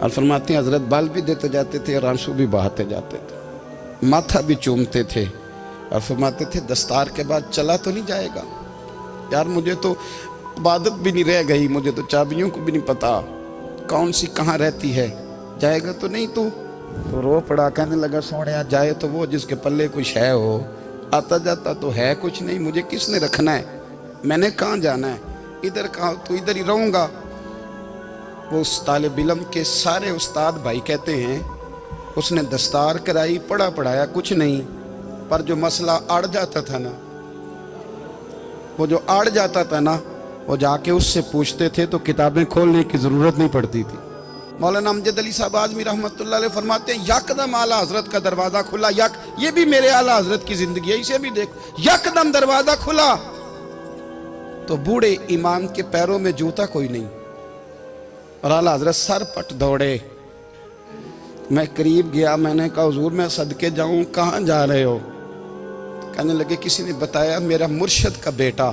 اور فرماتے ہیں حضرت بال بھی دیتے جاتے تھے اور آنسو بھی بہاتے جاتے تھے، ماتھا بھی چومتے تھے اور فرماتے تھے دستار کے بعد چلا تو نہیں جائے گا؟ یار مجھے تو عبادت بھی نہیں رہ گئی، مجھے تو چابیوں کو بھی نہیں پتا کون سی کہاں رہتی ہے، جائے گا تو نہیں تو رو پڑا، کہنے لگا سوڑیا جائے تو وہ جس کے پلے کچھ ہے ہو، آتا جاتا تو ہے کچھ نہیں، مجھے کس نے رکھنا ہے، میں نے کہاں جانا ہے، ادھر کہاں تو ادھر ہی رہوں گا۔ وہ اس طالب علم کے سارے استاد بھائی کہتے ہیں اس نے دستار کرائی، پڑھا پڑھایا کچھ نہیں، پر جو مسئلہ اڑ جاتا تھا نا، وہ جو اڑ جاتا تھا نا، وہ جا کے اس سے پوچھتے تھے تو کتابیں کھولنے کی ضرورت نہیں پڑتی تھی۔ مولانا امجد علی صاحب اعظمی رحمۃ اللہ علیہ فرماتے ہیں یکدم اعلیٰ حضرت کا دروازہ کھلا، یہ بھی میرے اعلیٰ حضرت کی زندگی ہے، اسے بھی دیکھ، یکدم دروازہ کھلا تو بوڑھے امام کے پیروں میں جوتا کوئی نہیں، اور اعلیٰ حضرت سر پٹ دوڑے۔ میں قریب گیا، میں نے کہا حضور میں صدقے جاؤں، کہاں جا رہے ہو؟ کہنے لگے کسی نے بتایا میرا مرشد کا بیٹا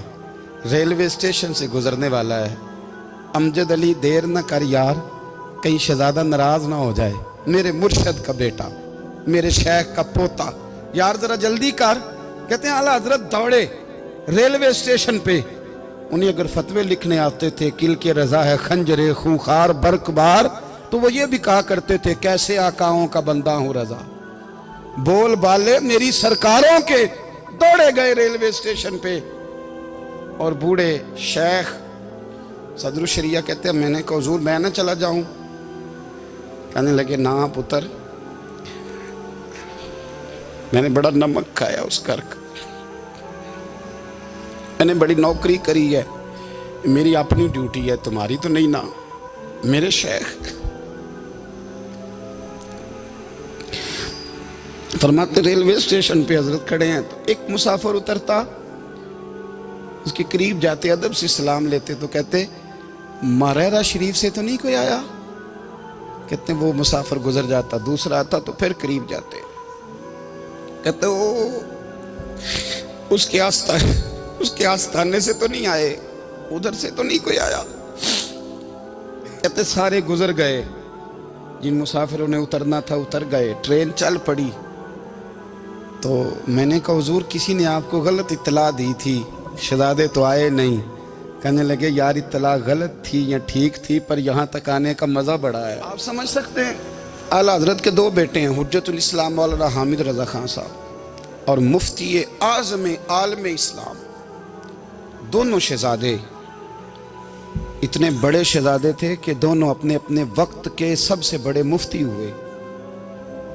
ریلوے اسٹیشن سے گزرنے والا ہے، امجد علی دیر نہ کر یار، کہیں شہزادہ ناراض نہ ہو جائے، میرے مرشد کا بیٹا، میرے شیخ کا پوتا، یار ذرا جلدی کر۔ کہتے ہیں اعلیٰ حضرت دوڑے ریلوے اسٹیشن پہ، انہیں اگر فتوے لکھنے آتے تھے کل کے رضا ہے خنجر خونخوار برق بار، تو وہ یہ بھی کہا کرتے تھے کیسے آقاؤں کا بندہ ہوں رضا، بول بالے میری سرکاروں کے۔ دوڑے گئے ریلوے اسٹیشن پہ، اور بوڑھے شیخ صدر الشریعہ کہتے ہیں میں نے کہا حضور میں نہ چلا جاؤں؟ کہنے لگے نا پتر، میں نے بڑا نمک کھایا اس گھر کا، میں نے بڑی نوکری کری ہے، میری اپنی ڈیوٹی ہے، تمہاری تو نہیں نا۔ میرے شیخ فرماتے ریلوے اسٹیشن پہ حضرت کھڑے ہیں تو ایک مسافر اترتا، اس کے قریب جاتے ادب سے سلام لیتے تو کہتے ماریرا شریف سے تو نہیں کوئی آیا؟ کہتے ہیں وہ مسافر گزر جاتا، دوسرا آتا تو پھر قریب جاتے، کہتے وہ اس کے آستانے سے تو نہیں آئے، ادھر سے تو نہیں کوئی آیا۔ کہتے سارے گزر گئے، جن مسافروں نے اترنا تھا اتر گئے، ٹرین چل پڑی، تو میں نے کہا حضور کسی نے آپ کو غلط اطلاع دی تھی، شہزادے تو آئے نہیں۔ کہنے لگے یار اطلاع غلط تھی یا ٹھیک تھی، پر یہاں تک آنے کا مزہ بڑا ہے۔ آپ سمجھ سکتے ہیں اعلیٰ حضرت کے دو بیٹے ہیں، حجت الاسلام مولانا حامد رضا خان صاحب اور مفتی اعظم عالم اسلام، دونوں شہزادے اتنے بڑے شہزادے تھے کہ دونوں اپنے اپنے وقت کے سب سے بڑے مفتی ہوئے۔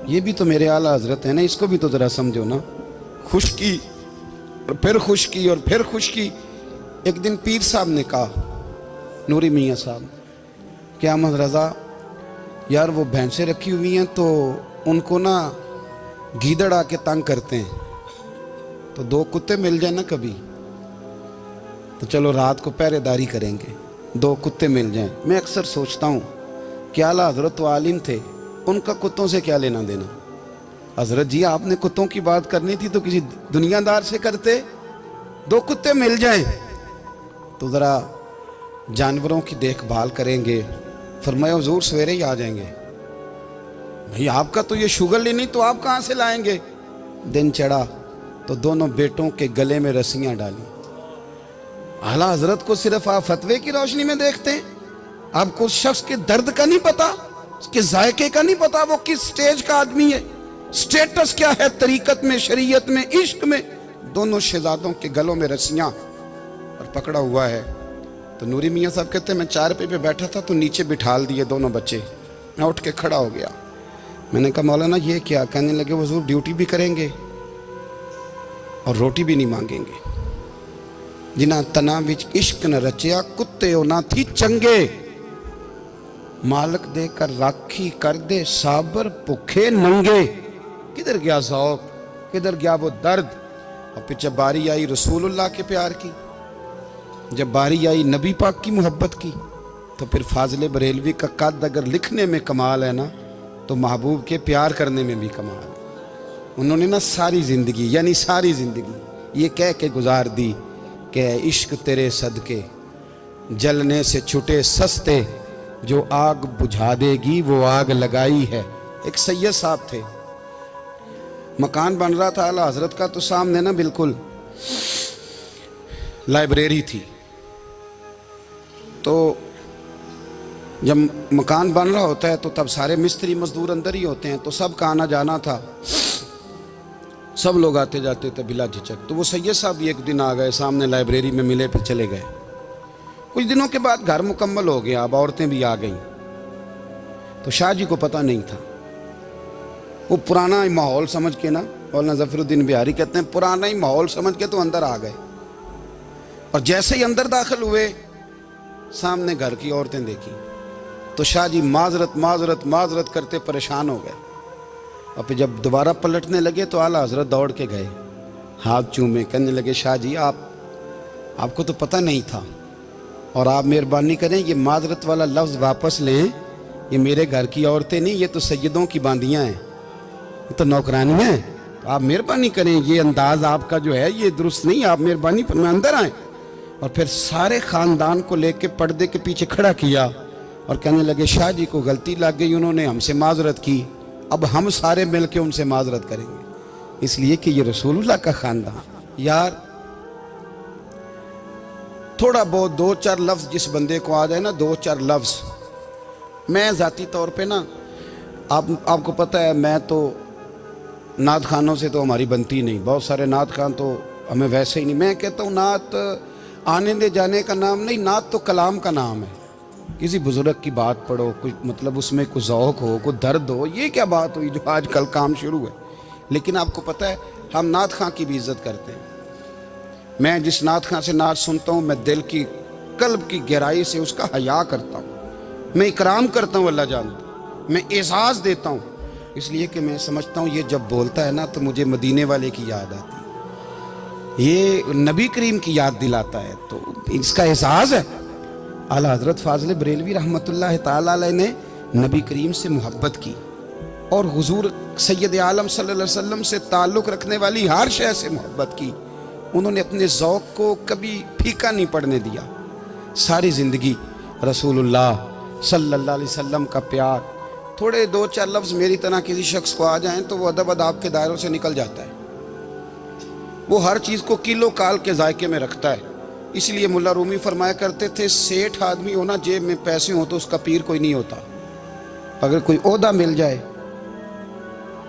یہ بھی تو میرے اعلیٰ حضرت ہیں نا، اس کو بھی تو ذرا سمجھو نا، خشکی اور پھر خشکی اور پھر خشکی۔ ایک دن پیر صاحب نے کہا، نوری میاں صاحب، کہ احمد رضا یار وہ بھینسیں رکھی ہوئی ہیں تو ان کو نا گیدڑ آ کے تنگ کرتے ہیں، تو دو کتے مل جائیں نا کبھی تو چلو رات کو پہرے داری کریں گے، دو کتے مل جائیں۔ میں اکثر سوچتا ہوں کہ اعلیٰ حضرت تو عالم تھے، ان کا کتوں سے کیا لینا دینا؟ حضرت جی آپ نے کتوں کی بات کرنی تھی تو کسی دنیا دار سے کرتے، دو کتے مل جائیں تو ذرا جانوروں کی دیکھ بھال کریں گے۔ فرمایا حضور سویرے ہی آ جائیں گے۔ بھئی آپ کا تو یہ شوگر ہی نہیں تو آپ کہاں سے لائیں گے؟ دن چڑھا تو دونوں بیٹوں کے گلے میں رسیاں ڈالی۔ اعلیٰ حضرت کو صرف آپ فتوے کی روشنی میں دیکھتے ہیں، آپ کو اس شخص کے درد کا نہیں پتا، اس کے ذائقے کا نہیں پتا، وہ کس سٹیج کا آدمی ہے، سٹیٹس کیا ہے طریقت میں، شریعت میں، عشق میں۔ دونوں شہزادوں کے گلوں میں رسیاں اور پکڑا ہوا ہے۔ تو نوری میاں صاحب کہتے ہیں میں چارپے پہ بیٹھا تھا تو نیچے بٹھال دیے دونوں بچے، میں اٹھ کے کھڑا ہو گیا۔ میں نے کہا مولانا یہ کیا؟ کہنے لگے حضور ڈیوٹی بھی کریں گے اور روٹی بھی نہیں مانگیں گے۔ جنہاں تنا وچ عشق نہ رچیا، کتے او نہ تھی چنگے، مالک دے کر راکھی کر دے صابر بھوکے ننگے۔ کدھر گیا ذوق، کدھر گیا وہ درد؟ اور پھر جب باری آئی رسول اللہ کے پیار کی، جب باری آئی نبی پاک کی محبت کی، تو پھر فاضل بریلوی کا قد اگر لکھنے میں کمال ہے نا تو محبوب کے پیار کرنے میں بھی کمال ہے۔ انہوں نے نا ساری زندگی، یعنی ساری زندگی یہ کہہ کے گزار دی کہ عشق تیرے صدقے جلنے سے چھٹے سستے، جو آگ بجھا دے گی وہ آگ لگائی ہے. ایک سید صاحب تھے, مکان بن رہا تھا اعلیٰ حضرت کا, تو سامنے نا بالکل لائبریری تھی. تو جب مکان بن رہا ہوتا ہے تو تب سارے مستری مزدور اندر ہی ہوتے ہیں, تو سب کا آنا جانا تھا, سب لوگ آتے جاتے تھے بلا جھجک. تو وہ سید صاحب بھی ایک دن آ گئے, سامنے لائبریری میں ملے, پھر چلے گئے. کچھ دنوں کے بعد گھر مکمل ہو گیا, اب عورتیں بھی آ گئیں. تو شاہ جی کو پتہ نہیں تھا. وہ پرانا ہی ماحول سمجھ کے نا, مولانا ظفر الدین بہاری کہتے ہیں پرانا ہی ماحول سمجھ کے تو اندر آ گئے. اور جیسے ہی اندر داخل ہوئے سامنے گھر کی عورتیں دیکھی تو شاہ جی معذرت معذرت معذرت کرتے پریشان ہو گئے. اور پھر جب دوبارہ پلٹنے لگے تو اعلیٰ حضرت دوڑ کے گئے, ہاتھ چومے, کہنے لگے شاہ جی آپ کو تو پتہ نہیں تھا, اور آپ مہربانی کریں یہ معذرت والا لفظ واپس لیں. یہ میرے گھر کی عورتیں نہیں, یہ تو سیدوں کی باندیاں ہیں, یہ تو نوکرانیاں ہیں. آپ مہربانی کریں, یہ انداز آپ کا جو ہے یہ درست نہیں, آپ مہربانی فرمائیں اندر آئیں. اور پھر سارے خاندان کو لے کے پردے کے پیچھے کھڑا کیا اور کہنے لگے شاہ جی کو غلطی لگ گئی, انہوں نے ہم سے معذرت کی, اب ہم سارے مل کے ان سے معذرت کریں گے, اس لیے کہ یہ رسول اللہ کا خاندان. یار تھوڑا بہت دو چار لفظ جس بندے کو آ جائے نا, دو چار لفظ. میں ذاتی طور پہ نا آپ کو پتہ ہے میں تو نعت خانوں سے تو ہماری بنتی نہیں, بہت سارے نعت خان تو ہمیں ویسے ہی نہیں. میں کہتا ہوں نعت آنے دے جانے کا نام نہیں, نعت تو کلام کا نام ہے. کسی بزرگ کی بات پڑھو, کوئی مطلب اس میں کوئی ذوق ہو, کوئی درد ہو, یہ کیا بات ہوئی جو آج کل کام شروع ہے. لیکن آپ کو پتہ ہے ہم نعت خان کی بھی عزت کرتے ہیں. میں جس نعت خان سے نعت سنتا ہوں میں دل کی قلب کی گہرائی سے اس کا حیا کرتا ہوں, میں اکرام کرتا ہوں, اللہ جانتا, میں اعزاز دیتا ہوں, اس لیے کہ میں سمجھتا ہوں یہ جب بولتا ہے نا تو مجھے مدینے والے کی یاد آتی ہے, یہ نبی کریم کی یاد دلاتا ہے, تو اس کا اعزاز ہے. اعلیٰ حضرت فاضل بریلوی رحمۃ اللہ تعالیٰ علیہ نے نبی کریم سے محبت کی اور حضور سید عالم صلی اللہ علیہ وسلم سے تعلق رکھنے والی ہر شے سے محبت کی. انہوں نے اپنے ذوق کو کبھی پھیکا نہیں پڑنے دیا. ساری زندگی رسول اللہ صلی اللہ علیہ وسلم کا پیار. تھوڑے دو چار لفظ میری طرح کسی شخص کو آ جائیں تو وہ ادب اداب کے دائروں سے نکل جاتا ہے. وہ ہر چیز کو کلو کال کے ذائقے میں رکھتا ہے. اس لیے ملا رومی فرمایا کرتے تھے سیٹھ آدمی ہونا جیب میں پیسے ہوں تو اس کا پیر کوئی نہیں ہوتا. اگر کوئی عہدہ مل جائے,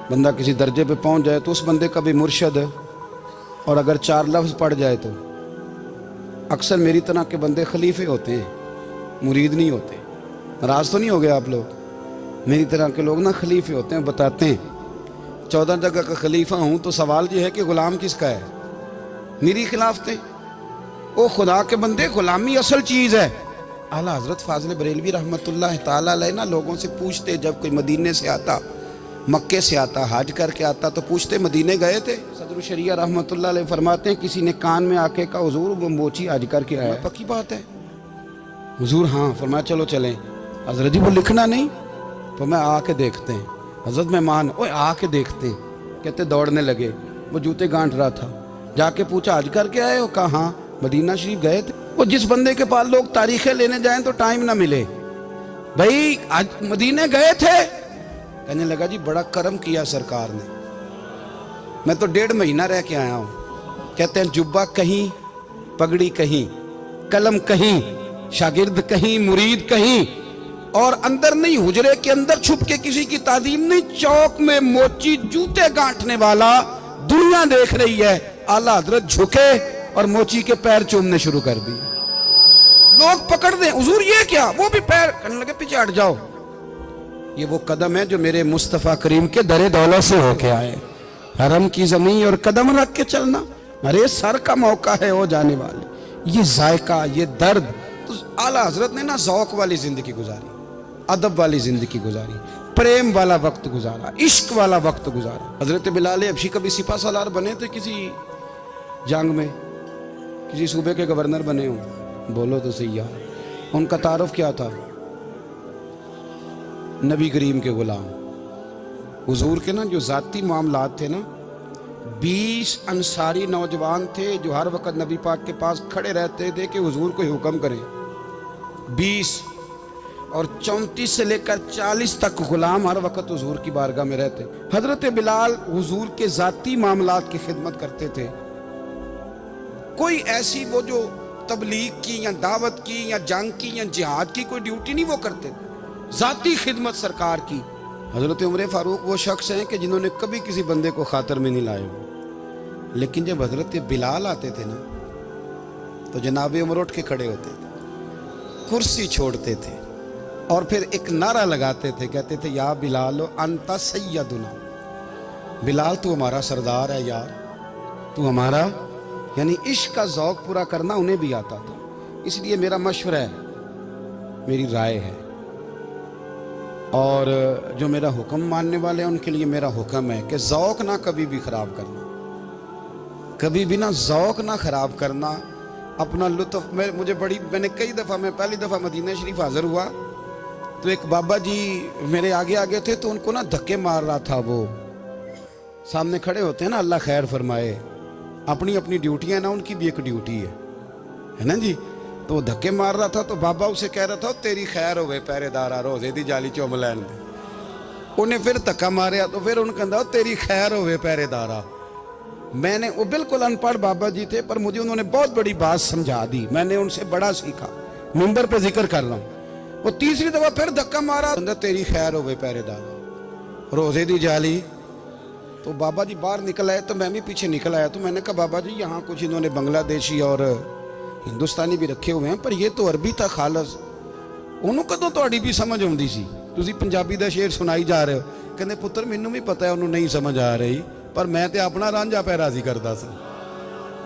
بندہ کسی درجے پہ پہنچ جائے تو اس بندے کا بھی مرشد ہے, اور اگر چار لفظ پڑھ جائے تو اکثر میری طرح کے بندے خلیفے ہوتے ہیں, مرید نہیں ہوتے. ناراض تو نہیں ہو گئے آپ لوگ, میری طرح کے لوگ نا خلیفے ہوتے ہیں, بتاتے ہیں 14 جگہ کا خلیفہ ہوں تو سوال یہ ہے کہ غلام کس کا ہے, میری خلافتیں. او خدا کے بندے, غلامی اصل چیز ہے. اعلیٰ حضرت فاضل بریلوی رحمۃ اللہ تعالیٰ علیہ نا لوگوں سے پوچھتے, جب کوئی مدینے سے آتا, مکے سے آتا, حج کر کے آتا تو پوچھتے مدینے گئے تھے. صدر الشریعہ رحمۃ اللہ علیہ فرماتے ہیں کسی نے کان میں آ کے کہا حضور وہ موچی حج کر کے آیا. پکی بات ہے حضور, ہاں. فرمایا چلو چلیں. حضرت جی وہ لکھنا نہیں, تو میں آ کے دیکھتے ہیں. حضرت مہمان, اوے آ کے دیکھتے ہیں. کہتے دوڑنے لگے, وہ جوتے گانٹ رہا تھا. جا کے پوچھا حج کر کے آئے ہو؟ کہا ہاں مدینہ شریف گئے تھے. وہ جس بندے کے پاس لوگ تاریخیں لینے جائیں تو ٹائم نہ ملے, بھائی آج مدینے گئے تھے. کہنے لگا جی بڑا کرم کیا سرکار نے, میں تو 1.5 مہینہ رہ کے آیا ہوں. کہتے ہیں جبہ کہیں, پگڑی کہیں, قلم کہیں, شاگرد کہیں, مرید کہیں, اور اندر نہیں, حجرے کے اندر چھپ کے کسی کی تعظیم نہیں, چوک میں موچی جوتے گانٹنے والا دنیا دیکھ رہی ہے. اعلیٰ حضرت جھکے اور موچی کے پیر چومنے شروع کر دی. لوگ پکڑ دیں حضور یہ کیا, وہ بھی پیر, کہنے لگے پیچھے ہٹ جاؤ. یہ وہ قدم ہے جو میرے مصطفیٰ کریم کے در دولت سے ہو کے آئے. حرم کی زمین اور قدم رکھ کے چلنا, ارے سر کا موقع ہے ہو جانے والے. یہ ذائقہ, یہ درد. تو اعلیٰ حضرت نے نا ذوق والی زندگی گزاری, ادب والی زندگی گزاری, پریم والا وقت گزارا, عشق والا وقت گزارا. حضرت بلال حبشی کبھی سپاہ سالار بنے تو کسی جنگ میں, کسی صوبے کے گورنر بنے ہوں, بولو تو صحیح یار. ان کا تعارف کیا تھا؟ نبی کریم کے غلام. حضور کے نا جو ذاتی معاملات تھے نا, 20 انصاری نوجوان تھے جو ہر وقت نبی پاک کے پاس کھڑے رہتے تھے کہ حضور کو حکم کریں. 20 اور 34 سے لے کر 40 تک غلام ہر وقت حضور کی بارگاہ میں رہتے. حضرت بلال حضور کے ذاتی معاملات کی خدمت کرتے تھے. کوئی ایسی وہ جو تبلیغ کی یا دعوت کی یا جنگ کی یا جہاد کی کوئی ڈیوٹی نہیں وہ کرتے تھے. ذاتی خدمت سرکار کی. حضرت عمر فاروق وہ شخص ہیں کہ جنہوں نے کبھی کسی بندے کو خاطر میں نہیں لائے ہوئے. لیکن جب حضرت بلال آتے تھے نا تو جناب عمر اٹھ کے کھڑے ہوتے تھے, کرسی چھوڑتے تھے اور پھر ایک نعرہ لگاتے تھے, کہتے تھے یا بلال انت سیدنا, بلال تو ہمارا سردار ہے یار, تو ہمارا. یعنی عشق کا ذوق پورا کرنا انہیں بھی آتا تھا. اس لیے میرا مشورہ ہے, میری رائے ہے, اور جو میرا حکم ماننے والے ہیں ان کے لیے میرا حکم ہے کہ ذوق نہ کبھی بھی خراب کرنا, کبھی بھی نہ ذوق نہ خراب کرنا. اپنا لطف میں نے کئی دفعہ, میں پہلی دفعہ مدینہ شریف حاضر ہوا تو ایک بابا جی میرے آگے آگے تھے تو ان کو نا دھکے مار رہا تھا. وہ سامنے کھڑے ہوتے ہیں نا, اللہ خیر فرمائے, اپنی اپنی ڈیوٹیاں نا, ان کی بھی ایک ڈیوٹی ہے نا جی. تو وہ دھکے مار رہا تھا تو بابا اسے کہہ رہا تھا تیری خیر ہوئے پہرے دارا روزے دی جالی چوم لین دے. انہیں پھر دھکا ماریا تو پھر ان کہا تیری خیر ہوئے پہرے دارا. میں نے, وہ بالکل ان پڑھ بابا جی تھے پر مجھے انہوں نے بہت بڑی بات سمجھا دی, میں نے ان سے بڑا سیکھا, منبر پہ ذکر کر رہا ہوں. وہ تیسری دفعہ پھر دھکا مارا, تیری خیر ہوئے پہرے دارا روزے دی جالی. تو بابا جی باہر نکل آئے تو میں بھی پیچھے نکل آیا. تو میں نے کہا بابا جی یہاں کچھ انہوں نے بنگلہ دیشی اور ہندوستانی بھی رکھے ہوئے ہیں پر یہ تو عربی تھا خالص. انہوں کدوں تہاڈی بھی سمجھ آؤندی سی, تسی پنجابی دا شعر سنائی جا رہے ہو. کہندے پتر مینوں بھی پتہ ہے انہوں نہیں سمجھ آ رہی پر میں تے اپنا رانجھا پہ راضی کردا سا.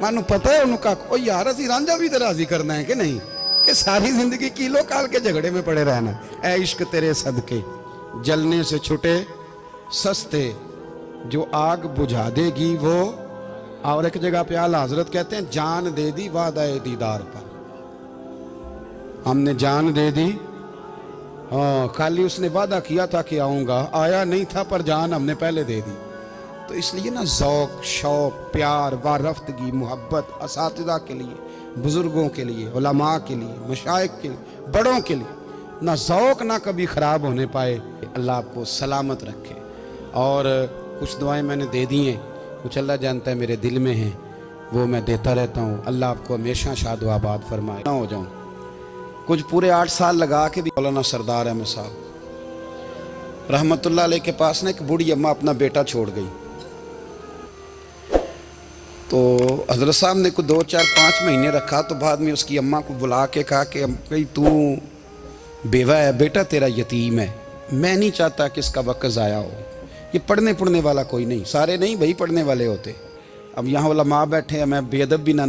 مانوں پتہ ہے انہوں کہا او یار اسی رانجھا بھی تے راضی کرنا ہے کہ نہیں, کہ ساری زندگی کیلو کال کے جھگڑے میں پڑے رہنا. اے عشق تیرے صدقے جلنے سے چھٹے سستے, جو آگ بجھا دے گی وہ. اور ایک جگہ پہ اعلیٰ حضرت کہتے ہیں جان دے دی وعدہ دیدار پر, ہم نے جان دے دی. ہاں خالی اس نے وعدہ کیا تھا کہ آؤں گا, آیا نہیں تھا پر جان ہم نے پہلے دے دی. تو اس لیے نا ذوق, شوق, پیار, وارفتگی, محبت اساتذہ کے لیے, بزرگوں کے لیے, علماء کے لیے, مشائخ کے لیے, بڑوں کے لیے نہ ذوق نہ کبھی خراب ہونے پائے. اللہ آپ کو سلامت رکھے. اور کچھ دعائیں میں نے دے دی ہیں, کچھ اللہ جانتا ہے میرے دل میں ہیں, وہ میں دیتا رہتا ہوں. اللہ آپ کو ہمیشہ شاد و آباد فرمائے. نہ ہو جاؤں کچھ پورے 8 سال لگا کے بھی. مولانا سردار احمد صاحب رحمت اللہ علیہ کے پاس نا ایک بوڑھی اماں اپنا بیٹا چھوڑ گئی. تو حضرت صاحب نے کوئی 2 4 5 مہینے رکھا تو بعد میں اس کی اماں کو بلا کے کہا کہ تو بیوہ ہے, بیٹا تیرا یتیم ہے, میں نہیں چاہتا کہ اس کا وقت ضائع ہو. یہ پڑھنے والا کوئی نہیں, سارے نہیں بھائی پڑھنے والے ہوتے. اب یہاں علماء بیٹھے ہیں, میں بے ادب بھی نہ